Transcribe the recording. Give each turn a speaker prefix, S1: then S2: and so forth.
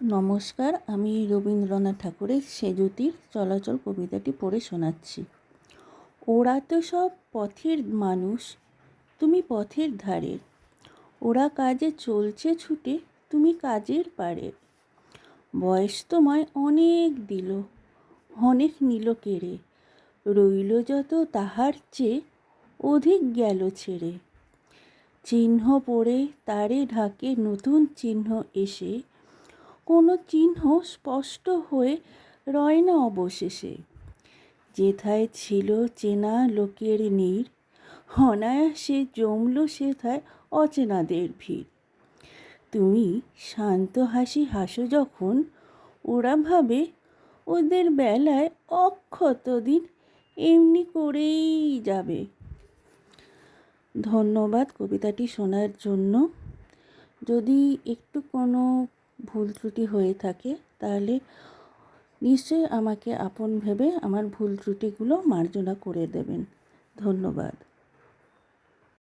S1: নমস্কার, আমি রবীন্দ্রনাথ ঠাকুরের সেঁজুতির চলাচল কবিতাটি পড়ে শোনাচ্ছি। ওরা তো সব পথের মানুষ, তুমি পথের ধারের। ওরা কাজে চলছে ছুটে, তুমি কাজের পারে। বয়স তোমায় অনেক দিল, অনেক নিল কেড়ে। রইল যত তাহার চেয়ে অধিক গেল ছেড়ে। চিহ্ন পড়ে তারে ঢাকে নতুন চিহ্ন এসে, কোনো চিহ্ন স্পষ্ট হয়ে রয় না অবশেষে। যেথায় ছিল চেনা লোকের নীড়, অনায়াসে জমল সেথায় অচেনাদের ভিড়। তুমি শান্ত হাসি হাসো যখন, ওরা ভাবে ওদের বেলায় অক্ষত দিন এমনি করেই যাবে। ধন্যবাদ কবিতাটি শোনার জন্য। যদি একটু কোনো ভুল ত্রুটি হয়ে থাকে তাহলে নিশ্চয়ই আমাকে আপন ভেবে আমার ভুল ত্রুটিগুলো মার্জনা করে দেবেন। ধন্যবাদ।